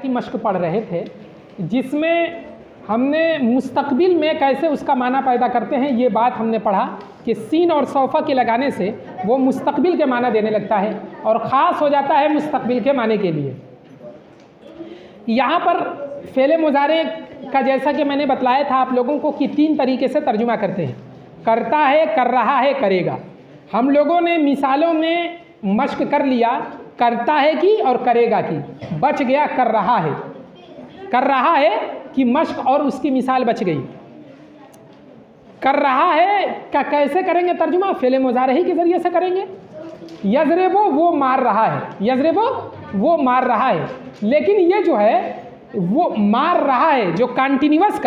की मश्क पढ़ रहे थे, जिसमें हमने मुस्तकबिल में कैसे उसका माना पैदा करते हैं ये बात हमने पढ़ा कि सीन और सौफा के लगाने से वो मुस्तकबिल के माना देने लगता है और ख़ास हो जाता है मुस्तकबिल के माने के लिए। यहाँ पर फ़ेले मुज़ारे का जैसा कि मैंने बतलाया था आप लोगों को कि 3 तरीके से तर्जुमा करते हैं, करता है, कर रहा है, करेगा। हम लोगों ने मिसालों में मश्क कर लिया करता है की और करेगा की, बच गया कर रहा है। कर रहा है कि मश्क और उसकी मिसाल बच गई। कर रहा है का कैसे करेंगे तर्जुमा? फ़ेले मुज़ारे ही के ज़रिए से करेंगे। यज़रिबु वो मार रहा है, यज़रिबु वो मार रहा है। लेकिन ये जो है वो मार रहा है, जो कंटिन्यूअस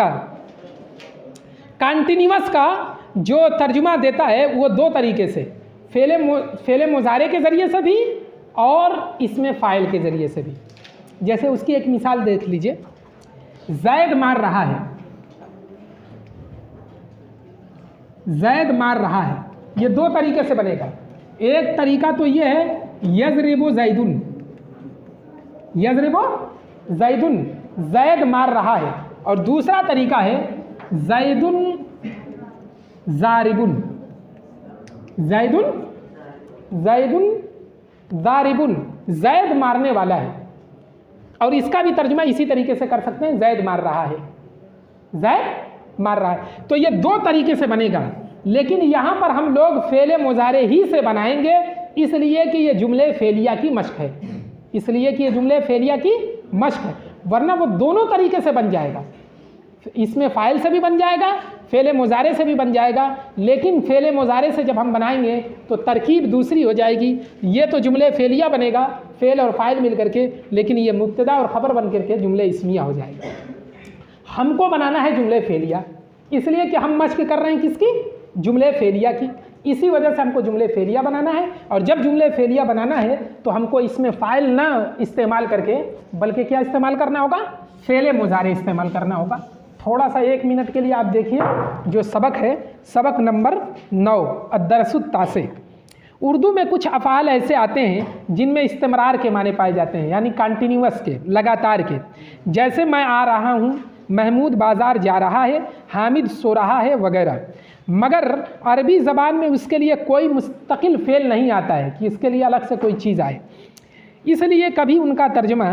का जो तर्जुमा देता है वो 2 तरीके से, फ़ेले मुज़ारे के ज़रिए से भी और इसमें फ़ाइल के ज़रिए से भी। जैसे उसकी एक मिसाल देख लीजिए, ज़ैद मार रहा है, ज़ैद मार रहा है, ये 2 तरीके से बनेगा। एक तरीका तो ये है यज़रिबु ज़ैदुन, यज़रिबु ज़ैदुन, ज़ैद मार रहा है। और दूसरा तरीका है ज़ैदुन ज़ारिबुन, ज़ैदुन ज़ैदुन ज़ारिबुन, ज़ैद मारने वाला है। और इसका भी तर्जुमा इसी तरीके से कर सकते हैं, ज़ैद मार रहा है, ज़ैद मार रहा है। तो ये 2 तरीके से बनेगा, लेकिन यहाँ पर हम लोग फ़ेले मुज़ारे ही से बनाएंगे, इसलिए कि ये जुमले फ़ेलिया की मश्क है, इसलिए कि ये जुमले फ़ेलिया की मश्क है। वरना वो दोनों तरीके से बन जाएगा, इसमें फ़ाइल से भी बन जाएगा, फ़ेले मुज़ारे से भी बन जाएगा। लेकिन फ़ेले मुज़ारे से जब हम बनाएंगे तो तरकीब दूसरी हो जाएगी। ये तो जुमले फ़ेलिया बनेगा, फ़ेल और फ़ाइल मिल करके, लेकिन ये मुब्तदा और ख़बर बन करके जुमले इस्मिया हो जाएगा। हमको बनाना है जुमले फ़ेलिया, इसलिए कि हम मश्क कर रहे हैं किसकी? जुमले फ़ेलिया की। इसी वजह से हमको जुमले फ़ेलिया बनाना है। और जब जुमले फ़ेलिया बनाना है तो हमको इसमें फ़ाइल ना इस्तेमाल करके, बल्कि क्या इस्तेमाल करना होगा? फ़ेले मुज़ारे इस्तेमाल करना होगा। थोड़ा सा 1 मिनट के लिए आप देखिए, जो सबक है, सबक नंबर 9 अद्दरसुत्तासे। उर्दू में कुछ अफ़आल ऐसे आते हैं जिनमें इस्तिमरार के माने पाए जाते हैं, यानी कंटिन्यूअस के, लगातार के। जैसे मैं आ रहा हूँ, महमूद बाज़ार जा रहा है, हामिद सो रहा है वगैरह। मगर अरबी ज़बान में उसके लिए कोई मुस्तकिल फ़ेल नहीं आता है कि इसके लिए अलग से कोई चीज़ आए, इसलिए कभी उनका तर्जुमा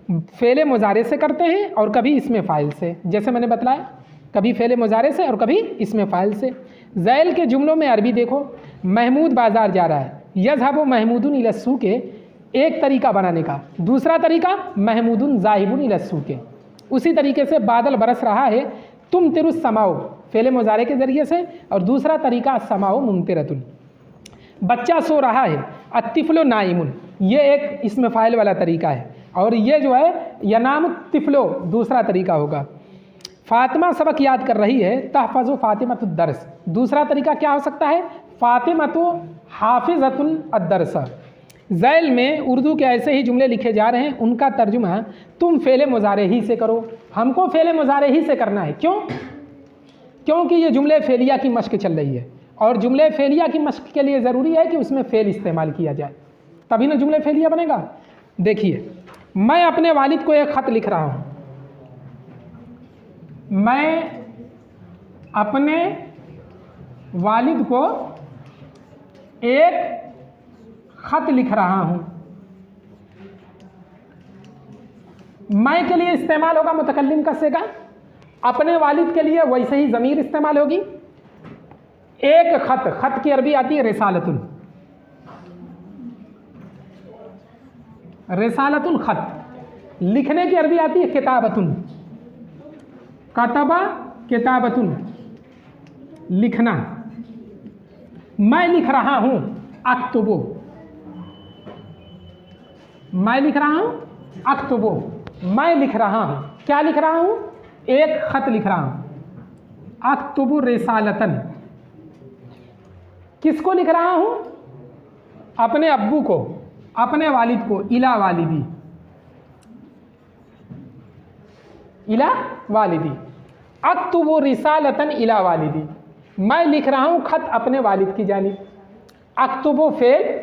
फ़ेले मुज़ारे से करते हैं और कभी इसमें फ़ाइल से। जैसे मैंने बतलाया, कभी फ़ेले मुज़ारे से और कभी इसमें फ़ाइल से। ज़ैल के जुमलों में अरबी देखो, महमूद बाज़ार जा रहा है, यज़हबु महमूदुन इला सूक़े एक तरीका बनाने का, दूसरा तरीका महमूदुन ज़ाहिबुन इला सूक़े। उसी तरीके से बादल बरस रहा है, तुम तिरुस समाओ, फ़ेले मुज़ारे के ज़रिए से, और दूसरा तरीका समाओ मुमतिरतुन। बच्चा सो रहा है, अतिफ़्लो नाइमुन, ये एक इसमें फ़ाइल वाला तरीका है। और ये जो है यनाम तिफ़्लो दूसरा तरीका होगा। फ़ातिमा सबक याद कर रही है, तहफ़ज़ु फ़ातिमतु दर्स, दूसरा तरीका क्या हो सकता है? फ़ातिमतु हाफ़िज़तुन अद्दर्स। ज़ैल में उर्दू के ऐसे ही जुमले लिखे जा रहे हैं, उनका तर्जुमा तुम फ़ेले मुज़ारे ही से करो। हमको फ़ेले मुज़ारे ही से करना है। क्यों? क्योंकि ये जुमले फ़ेलिया की मश्क चल रही है, और जुमले फ़ेलिया की मश्क के लिए ज़रूरी है कि उसमें फ़ेल इस्तेमाल किया जाए, तभी ना जुमले फ़ेलिया बनेगा। देखिए, मैं अपने वालिद को एक ख़त लिख रहा हूँ, मैं अपने वालिद को एक ख़त लिख रहा हूँ। मैं के लिए इस्तेमाल होगा मुतकल्लिम का सेगा, अपने वालिद के लिए वैसे ही ज़मीर इस्तेमाल होगी। एक ख़त, ख़त की अरबी आती है रिसालतुन, रिसालतुन ख़त। लिखने की अरबी आती है किताबतुन, कतबा किताबतुन, लिखना। मैं लिख रहा हूँ अक्तुबु, मैं लिख रहा हूँ अक्तुबु, मैं लिख रहा हूँ, क्या लिख रहा हूँ? एक ख़त लिख रहा हूँ। अक्तुबु रिसालतन, किसको लिख रहा हूँ? अपने अब्बू को, अपने वालिद को। इला वालिदी, इला वालिदी, अक्तुबु रिसालतन इला वालिदी, मैं लिख रहा हूँ ख़त अपने वालिद की जानिब। अक्तुबु फ़ेल,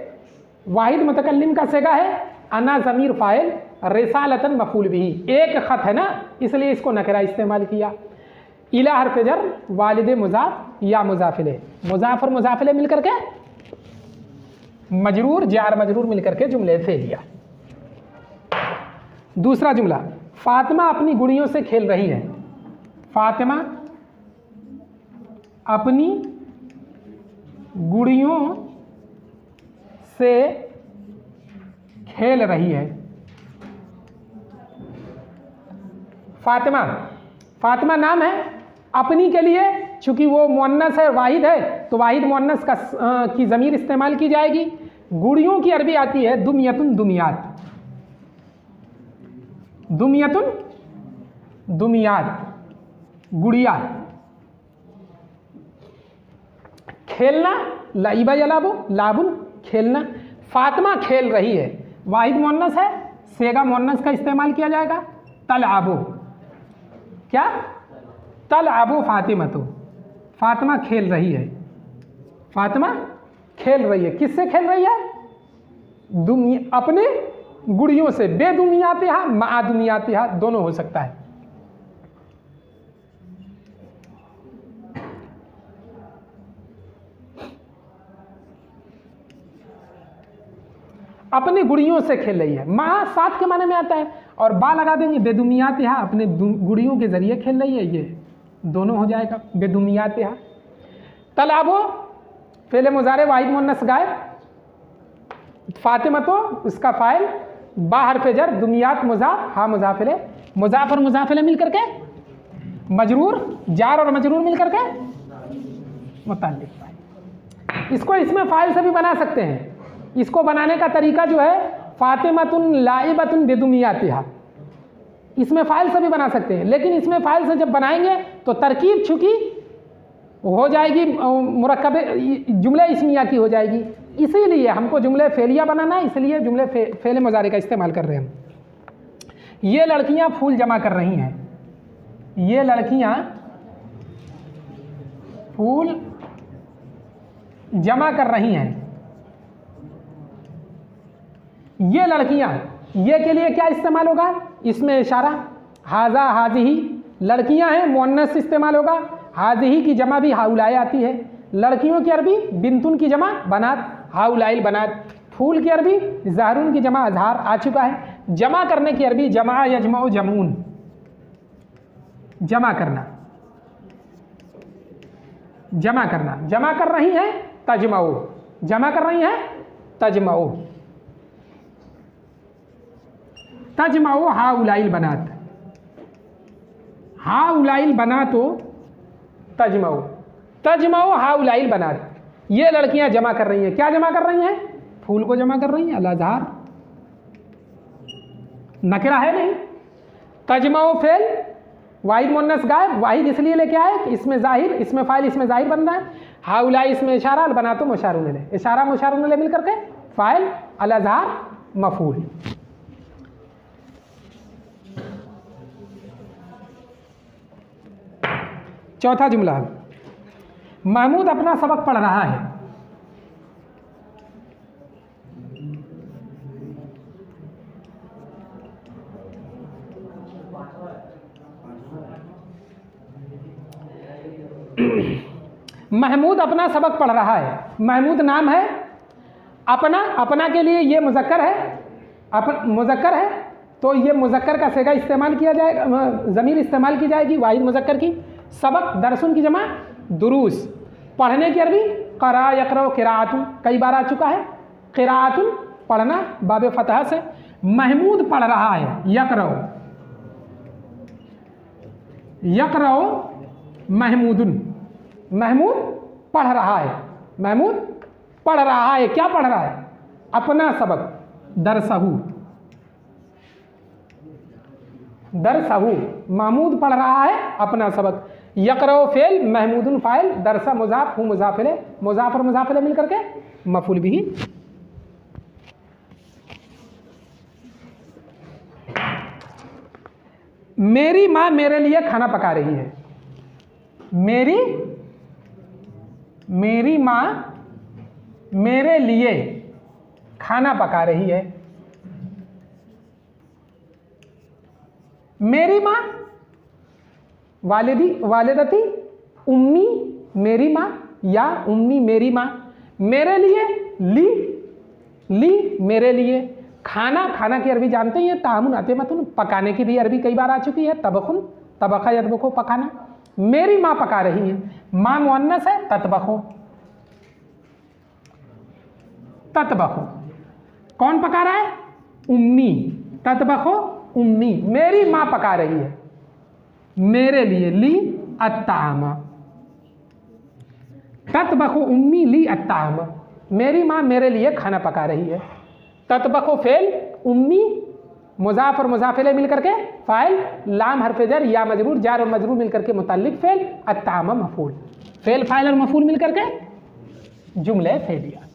वाहिद मुतकल्लिम का सेगा है, अना ज़मीर फ़ाइल, रिसालतन मफूल भी, एक ख़त है ना, इसलिए इसको नकरा इस्तेमाल किया। इला हर्फ जर, वालिद मुजाफ या मुजाफिले, मुजाफ और मुजाफिले मिलकर के मजरूर, जार मजरूर मिलकर के जुमले फेलिया। दूसरा जुमला, फातिमा अपनी गुड़ियों से खेल रही है। फातिमा अपनी गुड़ियों से खेल रही है। फातिमा, फातिमा नाम है, अपनी के लिए चूंकि वो मुअन्नस है, वाहिद है, तो वाहिद मुअन्नस का की ज़मीर इस्तेमाल की जाएगी। गुड़ियों की अरबी आती है दुमियतुन दुमियात, दुमियतुन दुमियात, गुड़िया। खेलना, लाइबा यलाबु, लाबुन खेलना। फातिमा खेल रही है, वाहिद मुअन्नस है, सेगा मुअन्नस का इस्तेमाल किया जाएगा। तलआबु, क्या? तलआबु फातिमा, तो फातिमा खेल रही है। फातिमा खेल रही है, किससे खेल रही है? अपने गुड़ियों से। बेदुनियातिहा मादुनियातिहा दोनों हो सकता है। अपनी गुड़ियों से खेल रही है, माँ साथ के माने में आता है, और बा लगा देंगे, बेदुनियातिहा अपने गुड़ियों के जरिए खेल रही है, ये दोनों हो जाएगा बेदुनियातिहा। तलाबो फेले मुजारे वाहिद मुन्नस गायब, फातिमा तो उसका फाइल, बाहर पे जर, दुनियात मुजाफ, हाँ मुजाफिले, मुजाफ और मुजाफिले मिल करके मजरूर, जार और मजरूर मिल करके मुताल्लिक फाइल। इसको इसमें फाइल से भी बना सकते हैं। इसको बनाने का तरीका जो है, फातिमतुन लाइबतुन बेदुनियातिहा, इसमें फाइल से भी बना सकते हैं, लेकिन इसमें फाइल से जब बनाएंगे तो तरकीब चूंकि हो जाएगी मुरक्कब जुमले इस्मिया की हो जाएगी, इसीलिए हमको जुमले फेलिया बनाना है, इसलिए जुमले फेले मुजारे का इस्तेमाल कर रहे हैं हम। ये लड़कियां फूल जमा कर रही हैं, ये लड़कियां फूल जमा कर रही हैं। ये लड़कियां, ये के लिए क्या इस्तेमाल होगा? इसमें इशारा, हाजा हाजिही, लड़कियां हैं, मुअन्नस इस्तेमाल होगा। हाजिही की जमा भी हाउलाए आती है। लड़कियों की अरबी बिंतुन की जमा बनात, हाउलाइल बनात। फूल की अरबी ज़हरुन की जमा अजहार आ चुका है। जमा करने की अरबी जमा यजमाउ जमून, जमा करना, जमा करना। जमा कर रही है तजमाओ, जमा कर रही है तजमाओ, तजमाओ हाउलाइल बनात, हाउलाइल बनातो तजमाओ, तजमाओ हाउलाइल बनात। ये लड़कियां जमा कर रही हैं, क्या जमा कर रही हैं? फूल को जमा कर रही हैं। अल-अज़हार नकरा है नहीं। तजमाओ फेल, वाहिद मुन्नस गायब, वाहिद इसलिए लेके आए कि इसमें जाहिर, इसमें फाइल, इसमें जाहिर बन रहा है। हाउलाई इसमें इशारा, बनातो मुशारुन इलैह, इशारा मुशारुन इलैह मिल करके फाइल, अल-अज़हार मफूल। चौथा जुमला, महमूद अपना सबक पढ़ रहा है। महमूद अपना सबक पढ़ रहा है। महमूद नाम है, अपना, अपना के लिए ये मुज़क्कर है, मुज़क्कर है, तो ये मुज़क्कर का सेगा इस्तेमाल किया जाएगा, ज़मीर इस्तेमाल की जाएगी वाहिद मुज़क्कर की। सबक दरसुन की जमा दुरूस। पढ़ने की अरबी क़रा यक़रा क़िराअतुन, कई बार आ चुका है। क़िराअतुन पढ़ना, बाब फतह से। महमूद पढ़ रहा है, यक़रा, यक़रा महमूदुन, महमूद पढ़ रहा है, महमूद पढ़ रहा है। क्या पढ़ रहा है? अपना सबक, दरसहू, दरसहू, महमूद पढ़ रहा है अपना सबक। यक़रा फेल, महमूदुन फाइल, दरसा मुज़ाफ, हूँ मुज़ाफिले, मुज़ाफ और मुज़ाफिले मिल करके मफूल बिही। मेरी माँ मेरे लिए खाना पका रही है। मेरी माँ मेरे लिए खाना पका रही है। मेरी माँ, वालिदी वालिदती, उम्मी मेरी माँ या उम्मी मेरी माँ, मेरे लिए ली, ली मेरे लिए, खाना, खाना की अरबी जानते हैं, तामुन आते मतुन, पकाने की भी अरबी कई बार आ चुकी है, तबखुन, तबखा यतबखो पकाना। मेरी माँ पका रही है, माँ मुअन्नस है, ततबखो, ततबखो। कौन पका रहा है? उम्मी, ततबखो उम्मी, मेरी माँ पका रही है मेरे लिए, ली अत्ताम, ततबखो उम्मी ली अत्ताम, मेरी माँ मेरे लिए खाना पका रही है। ततबखो फेल, उम्मी मुजाफ और मुजाफिले मिलकर के फाइल, लाम हरफ जर या मजरूर, जार और मजरूर मिलकर के मुतल्लिक फेल, अत्ताम मफूल, फेल फाइल और मफूल मिलकर के जुमले फेलिया।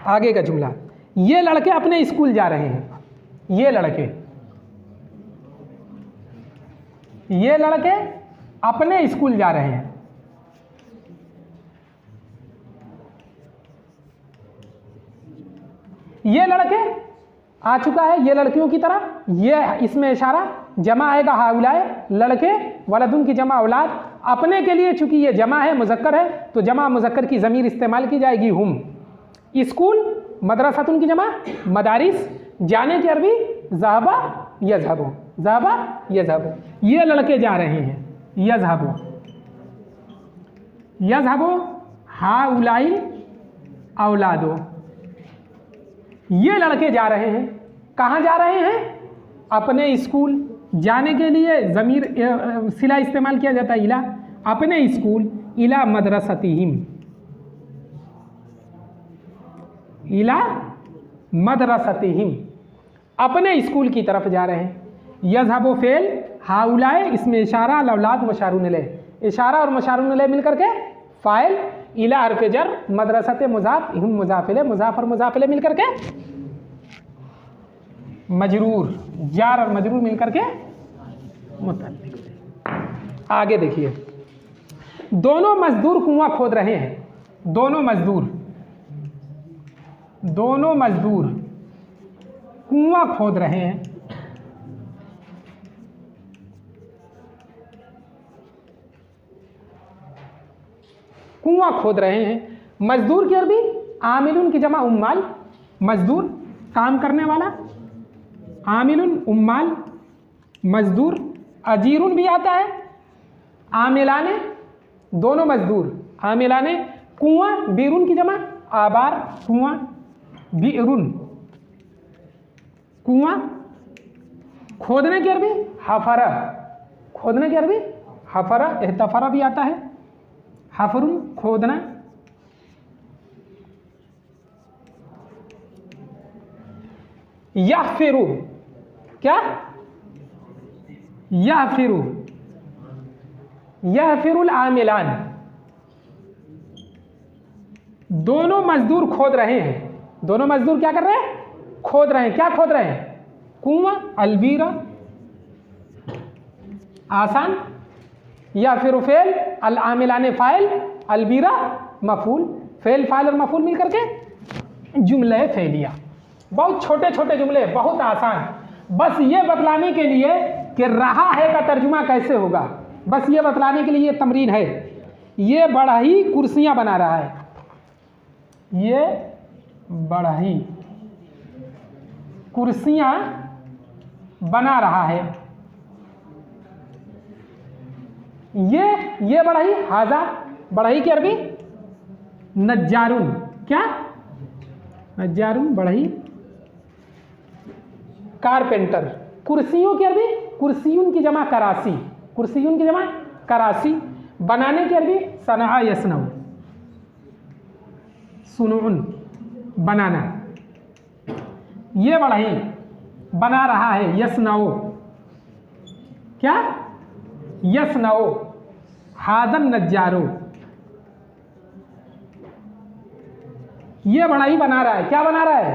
आगे का जुमला, ये लड़के अपने स्कूल जा रहे हैं, ये लड़के अपने स्कूल जा रहे हैं। ये लड़के आ चुका है, ये लड़कियों की तरह, ये इसमें इशारा, जमा आएगा हाउलाए, लड़के, वलदुन की जमा औलाद, अपने के लिए चूंकि ये जमा है, मुजक्कर है, तो जमा मुजक्कर की ज़मीर इस्तेमाल की जाएगी हुम। स्कूल, मदरसतुन की जमा मदारिस, जाने की अरबी ज़हबा यज़हबु, ज़हबा यज़हबु। ये लड़के जा रहे हैं, यज़हबु, यज़हबु हाउलाई औलादो, ये लड़के जा रहे हैं, कहाँ जा रहे हैं? अपने स्कूल। जाने के लिए ज़मीर सिला इस्तेमाल किया जाता है, इला, अपने स्कूल, इला मदरसतिहिम, इला मदरसतिहिम, अपने स्कूल की तरफ जा रहे हैं। यज़हबु फेल, हाउलाए इसमें इशारा, लौलाद मुशारुन इलैह, इशारा और मुशारुन इलैह मिलकर के फाइल, इला हरफ जर, मदरसत मुजाफ, हिम मुजाफिले, मुजाफ और मुजाफिले मिलकर के मजरूर, जार और मजरूर मिलकर के मुतल्लिक। आगे देखिए, दोनों मजदूर कुआं खोद रहे हैं, दोनों मजदूर कुआं खोद रहे हैं। कुआं खोद रहे हैं, मजदूर की अरबी आमिलुन की जमा उम्माल, मजदूर काम करने वाला, आमिलुन उम्माल मजदूर, अजीरुन भी आता है, आमिलाने दोनों मजदूर, आमिलाने, कुआं बीरुन की जमा आबार, कुआं बीरुन, कुआं, खोदने की अरबी हफरा, खोदने की अरबी हफरा, एहतफरा भी आता है, हफरुन खोदना। यहफिरु, क्या? यहफिरु, यहफिरुल आमिलान, दोनों मजदूर खोद रहे हैं, दोनों मजदूर क्या कर रहे हैं? खोद रहे हैं। क्या खोद रहे हैं? कुआं, अलबीरा आसान, या फिर फेल, अल आमिलाने फाइल, अलबीरा मफूल, फेल फाइल और मफूल मिल करके जुमले फेलिया। बहुत छोटे छोटे जुमले, बहुत आसान, बस ये बतलाने के लिए कि रहा है का तर्जुमा कैसे होगा, बस ये बतलाने के लिए ये तमरीन है। ये बढ़ई कुर्सियां बना रहा है, ये बढ़ई कुर्सियां बना रहा है। ये बढ़ई, हाजा बढ़ई की अरबी नज्जारुन, क्या? नज्जारुन बढ़ई कारपेंटर। कुर्सियों की अरबी कुर्सियुन की जमा करासी, कुर्सियुन की जमा करासी। बनाने की अरबी सनआ यसनऊ, सुनून बनाना। ये बढ़ई बना रहा है, यसनऊ, क्या? यसनऊ हादन नज्जारो, ये बढ़ई बना रहा है। क्या बना रहा है?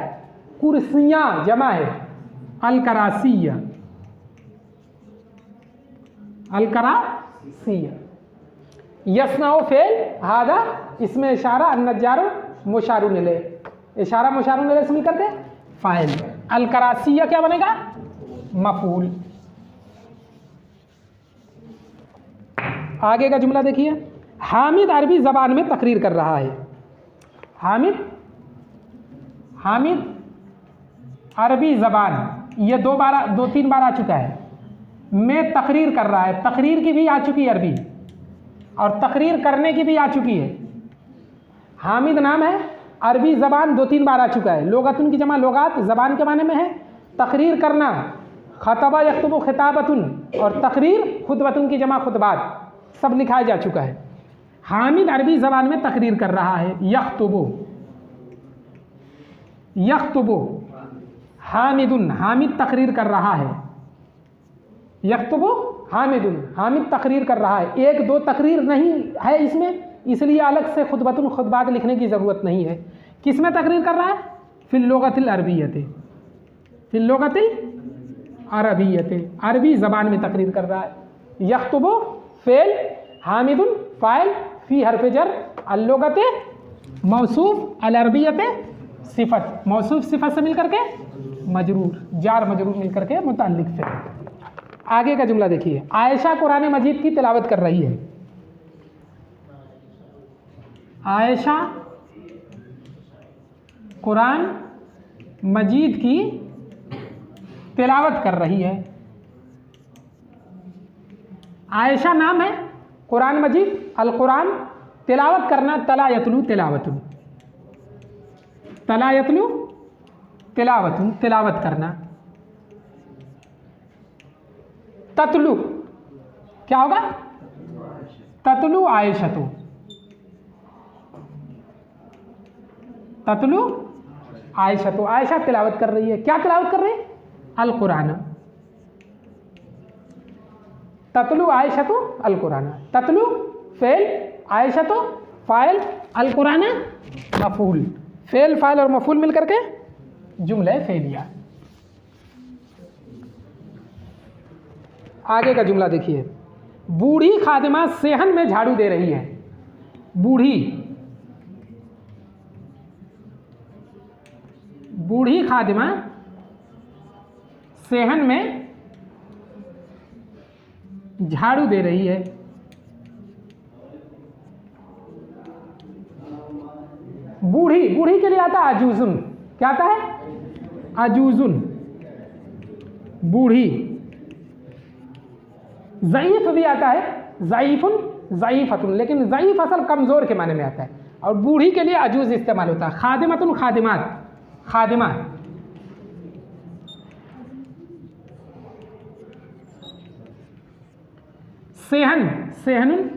कुर्सियां जमा है, अलकरासिया, अलकरासिया। यसनाओ फेल, हादा इसमें इशारा, अन्नजारो मुशारुन इलैह, इशारा मुशारुन इलैह से मिलकर के फाइल। अलकरासिया क्या बनेगा? मफूल। आगे का जुमला देखिए, हामिद अरबी ज़बान में तकरीर कर रहा है। हामिद अरबी ज़बान, ये दो तीन बार आ चुका है। में तकरीर कर रहा है, तकरीर की भी आ चुकी है अरबी, और तकरीर करने की भी आ चुकी है। हामिद नाम है, अरबी ज़बान 2-3 बार आ चुका है। लोगतुन की जमा लोगात, ज़बान के माने में है। तकरीर करना, खतबा यख्तबु खिताबतुन, और तकरीर खुतबतुन की जमा खुतबात, सब लिखाया जा चुका है। हामिद अरबी ज़बान में तकरीर कर रहा है। यख्तुबु हामिदुन, हामिद तकरीर कर रहा है। यख्तुबु हामिदुन, हामिद तकरीर कर रहा है। 1-2 तकरीर नहीं है इसमें, इसलिए अलग से खुतबतुन खुतबात लिखने की ज़रूरत नहीं है। किस में तकरीर कर रहा है? फिल लुगतिल अरबिय्यति, फिल लुगतिल अरबिय्यति, अरबी ज़बान में तकरीर कर रहा है। यख्तुबु फ़ेल, हामिदुन फ़ाइल, फ़ी हर्फ़ जर, अल-लुगत मौसूफ़, अल-अरबिय्यत सिफ़त, मौसूफ़ सिफ़त से मिलकर के मजरूर, जार मजरूर मिलकर के मुतअल्लिक़ फ़िल। आगे का जुमला देखिए, आयशा कुरान मजीद की तिलावत कर रही है। आयशा कुरान मजीद की तिलावत कर रही है। आयशा नाम है, कुरान मजीद, अल कुरान, तिलावत करना, तला यतलू तिलावतुन, तला यतलू तिलावतुन, तिलावत करना। ततलू क्या होगा? ततलू आयशतु, ततलू आयशतु, आयशा तिलावत कर रही है। क्या तिलावत कर रही है? अल कुरान। ततलू आयशतु अल कुरान, ततलू फेल, आयशतु फ़ाइल, अल कुरान मफूल। फेल, फ़ाइल और मफूल मिलकर के जुमला फेलिया। आगे का जुमला देखिए, बूढ़ी खादिमा सेहन में झाड़ू दे रही है। बूढ़ी खादिमा सेहन में झाड़ू दे रही है। बूढ़ी के लिए आता है अजूजुन, क्या आता है? अजूजुन, बूढ़ी। ज़ईफ़ भी आता है, ज़ईफ़ुन, ज़ईफ़तुन, लेकिन ज़ईफ़ असल कमज़ोर के माने में आता है, और बूढ़ी के लिए अजूज़ इस्तेमाल होता है। खादिमतुन, खादिमात, खादिमा। सेहन, सेहनुन,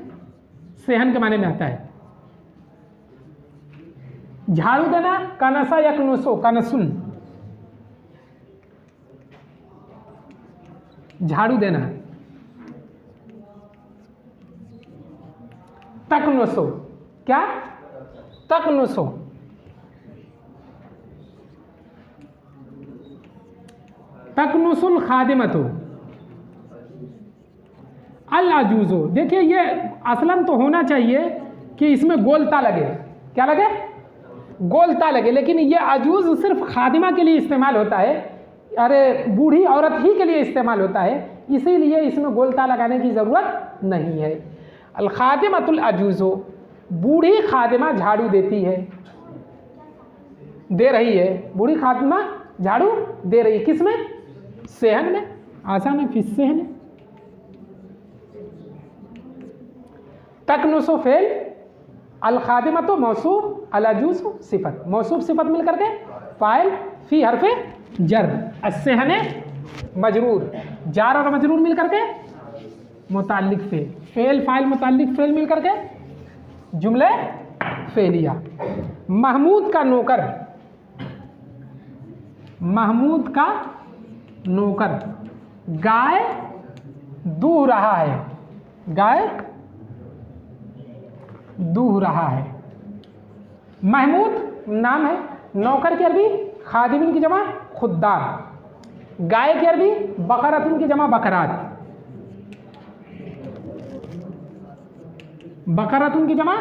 सेहन के माने में आता है। झाड़ू देना, कनसा यकनुसो, कनसुन, झाड़ू देना। तकनुसो, क्या? तकनुसो, तकनुसुल खादिमतु अल अजूज़ो। देखिए ये असलन तो होना चाहिए कि इसमें गोलता लगे, क्या लगे? गोलता लगे, लेकिन ये अजूज़ सिर्फ खादिमा के लिए इस्तेमाल होता है, अरे बूढ़ी औरत ही के लिए इस्तेमाल होता है, इसीलिए इसमें गोलता लगाने की ज़रूरत नहीं है। अल खादिमतुल अजूज़ो, बूढ़ी खादिमा झाड़ू देती है, दे रही है। बूढ़ी खादिमा झाड़ू दे रही है, किस में? सेहन में, आसान है, फिस सेहन। तकनुसो फेल, अल खादिमतो मौसूफ, अल अजूज़ सिफत, मौसूफ सिफत मिल करके फ़ाइल, फ़ी हर्फ़े जर, अस्सेहने मजरूर, जार और मजरूर मिल करके मुताल्लिक़ फेल, फेल फ़ाइल मुताल्लिक़ फेल मिल करके जुमले फेलिया। महमूद का नौकर, महमूद का नौकर गाय दूह रहा है, गाय दूह रहा है। महमूद नाम है, नौकर की अरबी खादिमिन की जमा खुद्दाम, गाय की अरबी बकरतुन की जमा बकरात, बकरतुन की जमा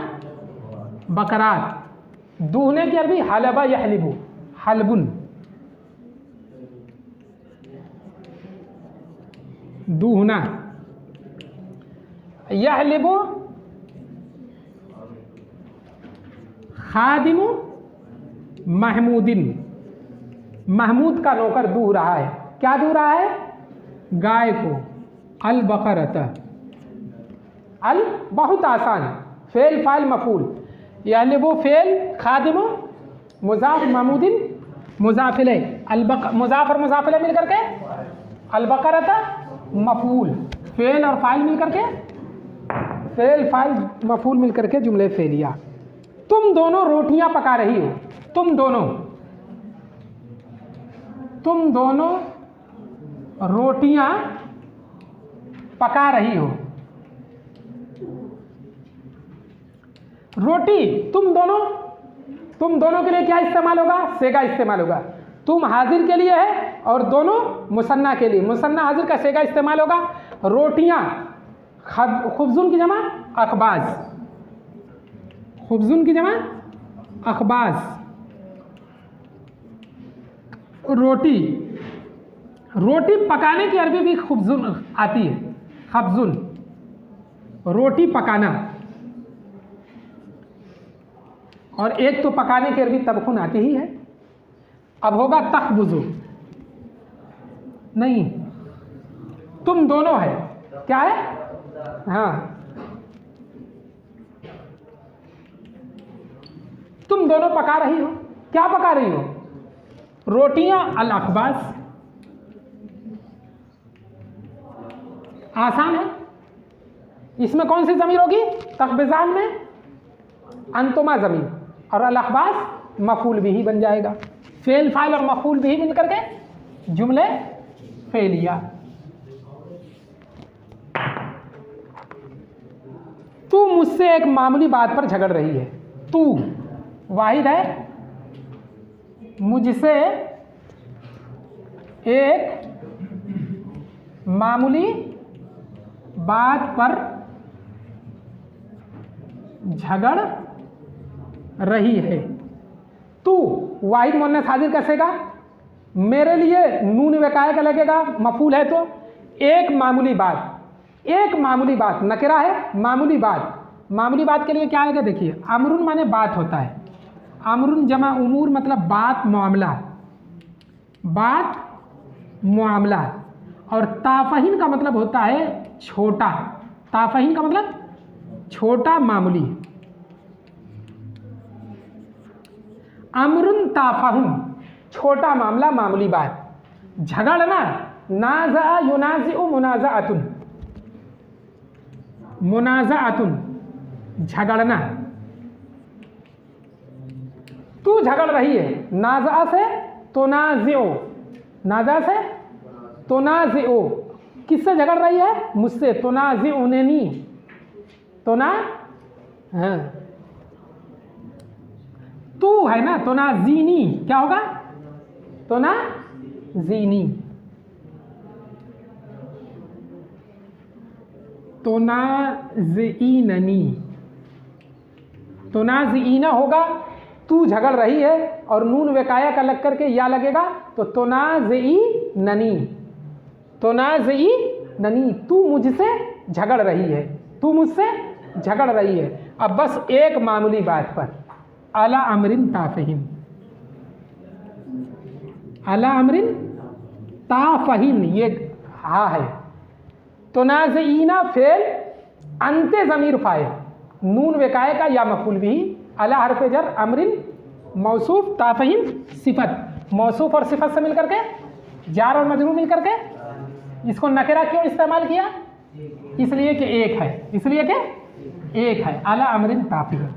बकरात, दूहने की अरबी हलबा यहलिबु, हलबुन। दूहना। यहलिबु खादिमु महमूदिन, महमूद का नौकर दूह रहा है। क्या दूह रहा है? गाय को। अल बकरत, अल बहुत आसान, फेल फाइल मफूल। यहलिबु फेल, खादिमु मुजाफ, महमूदिन मुजाफिल, मुजाफ और मुजाफिल मिल करके अल बकरत मफूल, फेल और फाइल मिल करके फेल फाइल मफूल मिल करके जुमले फेलिया। तुम दोनों रोटियां पका रही हो, तुम दोनों रोटियां पका रही हो। रोटी तुम दोनों के लिए क्या इस्तेमाल होगा? सेगा इस्तेमाल होगा। तुम हाजिर के लिए है और दोनों मुसन्ना के लिए, मुसन्ना हाजिर का सेगा इस्तेमाल होगा। रोटियां खुब्जुन की जमा अखबाज, खुब्जुन की जमा अखबाज। रोटी पकाने की अरबी भी खुब्जुन आती है, खब्जुन, रोटी पकाना। और एक तो पकाने की अरबी तबखुन आती ही है। अब होगा तखबुजु, नहीं, तुम दोनों है, क्या है? हाँ, तुम दोनों पका रही हो। क्या पका रही हो? रोटियां अल अखबाज। आसान है। इसमें कौन सी ज़मीर होगी? तखबिजान में अंतुमा ज़मीर, और अल अखबाज मफूल भी ही बन जाएगा। फेल फाइल और मफूल भी मिल करके जुमले फेलिया। तू मुझसे एक मामूली बात पर झगड़ रही है। तू वाहिद है, मुझसे एक मामूली बात पर झगड़ रही है। तू वाहिद मुन्नस हाजिर कैसेगा? मेरे लिए नून वकाया का लगेगा, मफूल है तो एक मामूली बात नकरा है। मामूली बात के लिए क्या आएगा? देखिए, अमरुन माने बात होता है, अमरुन जमा उमूर मतलब बात मामला, और ताफहीन का मतलब होता है छोटा, ताफहीन का मतलब छोटा मामूली। अमरुन ताफहुन छोटा मामला, मामूली बात। झगड़ना नाज़ा युनाज़िउ मुनाज़ाअतुन झगड़ना। तू झगड़ रही है, नाज़ा से तुनाज़िउ, किससे झगड़ रही है? मुझसे। तुनाज़िउनी, हाँ, तू है ना, तुनाज़ीनी, क्या होगा? तुनाज़ीनी, तुनाज़ीननी, तुनाज़ीना होगा। तू झगड़ रही है और नून वकाया का लग करके या लगेगा तो तुनाज़ीननी, तू मुझसे झगड़ रही है, तू मुझसे झगड़ रही है। अब बस एक मामूली बात पर, अला अमरिन ताफहीम, अला अमरिन ताफहीम, ये हा है। तुनाज़ीना फेल, अंते ज़मीर फाइल, नून वकाया का या मफूल भी, अला हरफ जर, अमरिन मौसूफ, ताफहीम सिफत। मौसूफ और सिफत से मिलकर के जार और मजरूर मिल करके इसको नकरा क्यों इस्तेमाल किया? इसलिए कि एक है, अला अमरिन ताफहीम।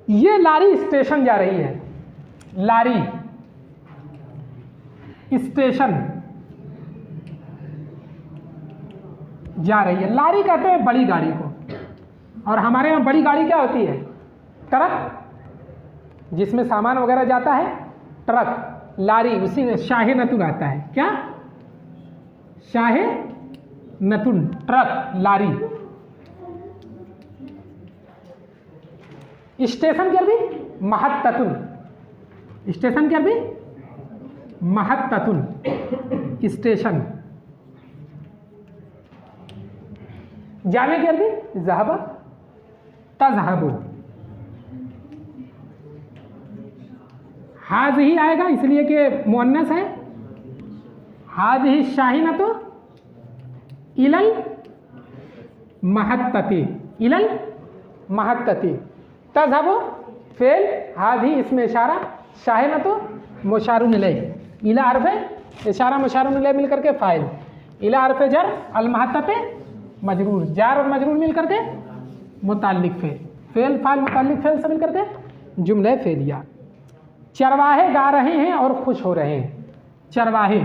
ये लारी स्टेशन जा रही है, लारी स्टेशन जा रही है। लारी कहते हैं बड़ी गाड़ी को, और हमारे यहाँ बड़ी गाड़ी क्या होती है? ट्रक, जिसमें सामान वगैरह जाता है, ट्रक। लारी उसी में शाहे नतुन आता है। क्या? शाहे नतुन, ट्रक, लारी। स्टेशन क्या भी? महत्ततुन, स्टेशन क्या भी? महत्ततुन, स्टेशन। जाने की अरबी ज़हब तज़हबु, हाज़िही आएगा इसलिए कि मुअन्नस है, हाज़िही शाहीनतु इलल महत्तती, इलल महत्तती, तज़हबु फेल, हाज़िही इसमें इशारा, शाहीनतु मुशारुन इलैह, इला हर्फ इशारा मुशारुन इलैह मिल करके फ़ाइल, इला हर्फ जर, अल महत्तते मजरूर, जार और मजरूर मिल करके मुताल्लिक फेल, फेल फाइल मुताल्लिक फेल से मिल करके जुमला फेलिया। चरवाहे गा रहे हैं और खुश हो रहे हैं, चरवाहे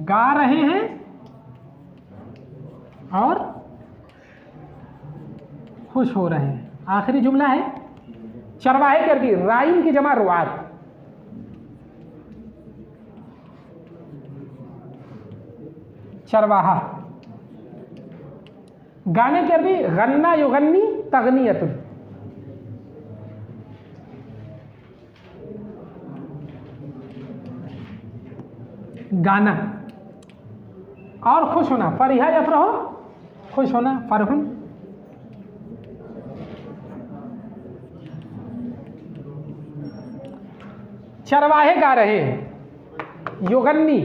गा रहे हैं और खुश हो रहे हैं। आखिरी जुमला है चरवाहे की अरबी राइन की जमा रुआत, चरवाहा, गाने की अरबी गन्ना युगन्नी तगनियतुन, गाना, और खुश होना फरिहा यफरहो, खुश होना फरहुन, चरवाहे गा रहे हैं, युगन्नी,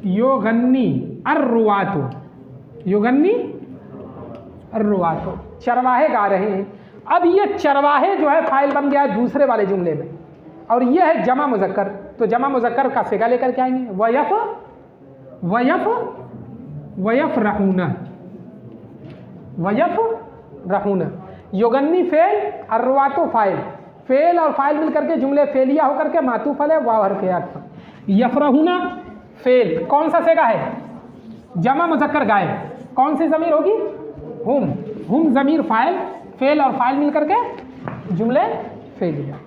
योगन्नी अर्रुवातो, योगन्नी अर्रुवातो, चरवाहे गा रहे हैं। अब ये चरवाहे जो है फाइल बन गया है दूसरे वाले जुमले में, और ये है जमा मुज़क्कर, तो जमा मुज़क्कर का सिगा लेकर के आएंगे वयफ वयफ वयफ रहूना, वयफ रहूना, योगन्नी फेल अर्रुवातो फाइल, फेल और फाइल मिल करके जुमले फेलिया होकर के मातूफ है वाव हर्फ अत्फ, यफरहुना फेल, कौन सा सेगा है जमा मुज़क्कर गायब, कौन सी ज़मीर होगी हुम, हुम ज़मीर फाइल, फेल और फाइल मिल करके जुमले फेलिया।